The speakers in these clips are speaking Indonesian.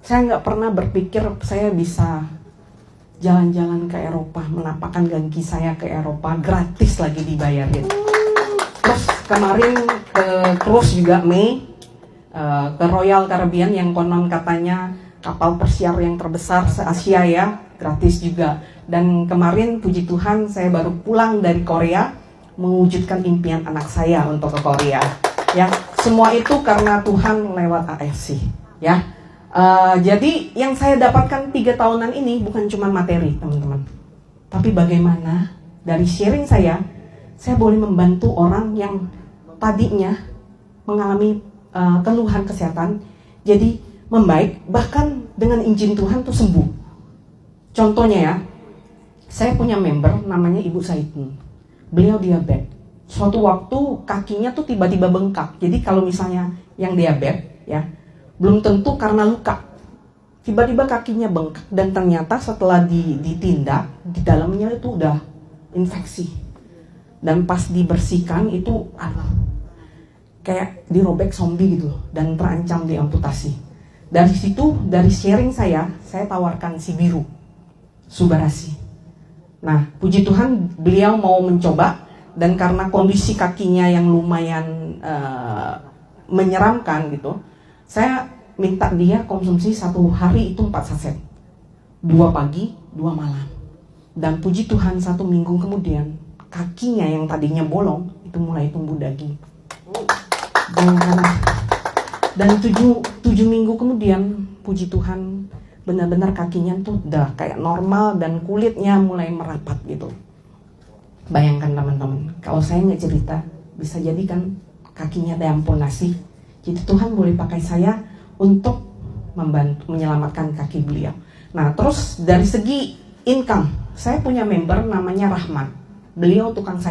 Saya nggak pernah berpikir saya bisa jalan-jalan ke Eropa, menapakkan kaki saya ke Eropa, gratis lagi dibayarin. Terus kemarin ke cruise juga Mei, ke Royal Caribbean yang konon katanya kapal persiar yang terbesar se-Asia ya, gratis juga. Dan kemarin puji Tuhan saya baru pulang dari Korea, mewujudkan impian anak saya untuk ke Korea. Ya, semua itu karena Tuhan lewat AFC. Ya, jadi yang saya dapatkan 3 tahunan ini bukan cuma materi teman-teman, tapi bagaimana dari sharing saya boleh membantu orang yang tadinya mengalami keluhan kesehatan, jadi membaik, bahkan dengan izin Tuhan tuh sembuh. Contohnya ya, saya punya member namanya Ibu Saitun. Beliau diabetes. Suatu waktu kakinya tuh tiba-tiba bengkak. Jadi kalau misalnya yang diabetes ya, belum tentu karena luka. Tiba-tiba kakinya bengkak dan ternyata setelah ditindak, di dalamnya itu udah infeksi. Dan pas dibersihkan itu kayak dirobek zombie gitu loh, dan terancam diamputasi. Dari situ, dari sharing saya tawarkan si biru, Subarasi. Nah, puji Tuhan beliau mau mencoba, dan karena kondisi kakinya yang lumayan menyeramkan gitu, saya minta dia konsumsi 1 hari itu 4 saset, 2 pagi, 2 malam. Dan puji Tuhan 1 minggu kemudian, kakinya yang tadinya bolong itu mulai tumbuh daging. Dan 7 minggu kemudian, puji Tuhan benar-benar kakinya tuh udah kayak normal dan kulitnya mulai merapat gitu. Bayangkan teman-teman, kalau saya nggak cerita, bisa jadi kan kakinya deampunasi. Jadi Tuhan boleh pakai saya untuk membantu menyelamatkan kaki beliau. Nah, terus dari segi income, saya punya member namanya Rahman. Beliau tukang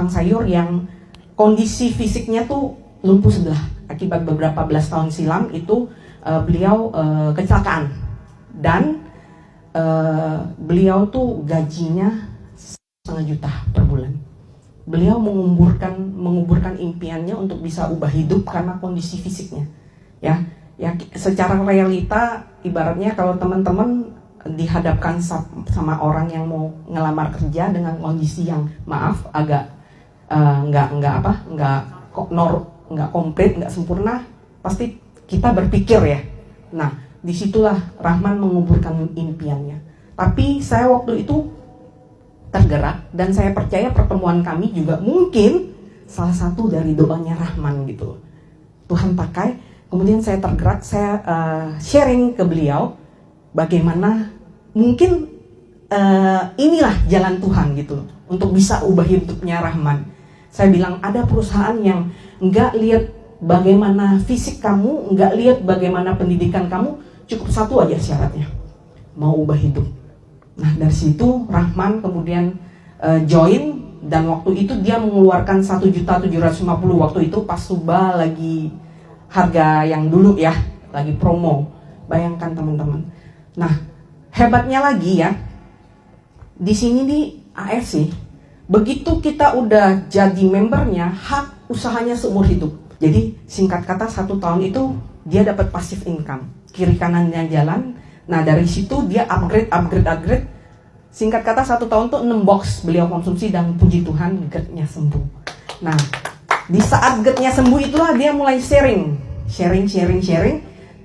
sayur yang kondisi fisiknya tuh lumpuh sebelah. Akibat beberapa belas tahun silam itu beliau kecelakaan. Dan beliau tuh gajinya 1,5 juta per bulan. Beliau menguburkan impiannya untuk bisa ubah hidup karena kondisi fisiknya. Ya, secara realita ibaratnya kalau teman-teman dihadapkan sama orang yang mau ngelamar kerja dengan kondisi yang agak nggak komplit, nggak sempurna, pasti kita berpikir ya. Nah, disitulah Rahman menguburkan impiannya. Tapi saya waktu itu tergerak, dan saya percaya pertemuan kami juga mungkin salah satu dari doanya Rahman gitu. Tuhan pakai, kemudian saya tergerak, saya sharing ke beliau bagaimana mungkin inilah jalan Tuhan gitu untuk bisa ubah hidupnya Rahman. Saya bilang ada perusahaan yang nggak lihat bagaimana fisik kamu, nggak lihat bagaimana pendidikan kamu, cukup 1 aja syaratnya, mau ubah hidup. Nah, dari situ Rahman kemudian join, dan waktu itu dia mengeluarkan 1.750.000 waktu itu pas Suba lagi harga yang dulu ya, lagi promo. Bayangkan teman-teman. Nah, hebatnya lagi ya, di sini di AFC, begitu kita udah jadi membernya, hak usahanya seumur hidup. Jadi singkat kata 1 tahun itu dia dapat passive income, kiri kanannya jalan. Nah, dari situ dia upgrade. Singkat kata 1 tahun tuh 6 box beliau konsumsi, dan puji Tuhan GERD-nya sembuh. Nah, di saat GERD-nya sembuh itulah dia mulai sharing.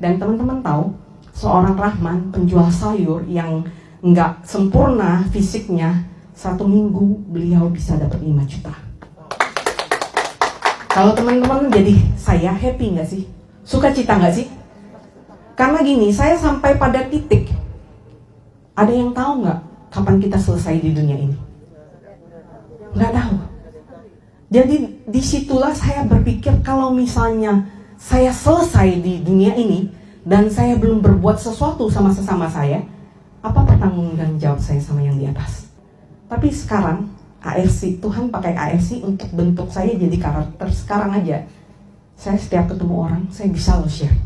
Dan teman-teman tahu, seorang Rahman penjual sayur yang nggak sempurna fisiknya, 1 minggu beliau bisa dapat 5 juta. Kalau teman-teman jadi saya happy nggak sih? Sukacita nggak sih? Karena gini, saya sampai pada titik, ada yang tahu nggak kapan kita selesai di dunia ini? Nggak tahu. Jadi disitulah saya berpikir, kalau misalnya saya selesai di dunia ini dan saya belum berbuat sesuatu sama sesama saya, apa pertanggung jawab saya sama yang di atas? Tapi sekarang AFC, Tuhan pakai AFC untuk bentuk saya jadi karakter. Sekarang aja saya setiap ketemu orang, saya bisa share.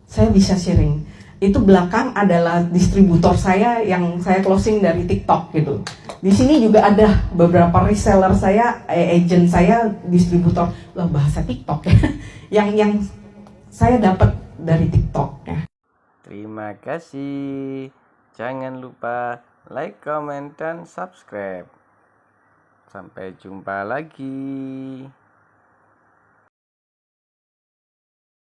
Saya bisa sharing. Itu belakang adalah distributor saya yang saya closing dari TikTok gitu. Di sini juga ada beberapa reseller saya, agent saya, distributor, bahasa TikTok ya, yang saya dapat dari TikTok ya. Terima kasih. Jangan lupa like, comment, dan subscribe. Sampai jumpa lagi.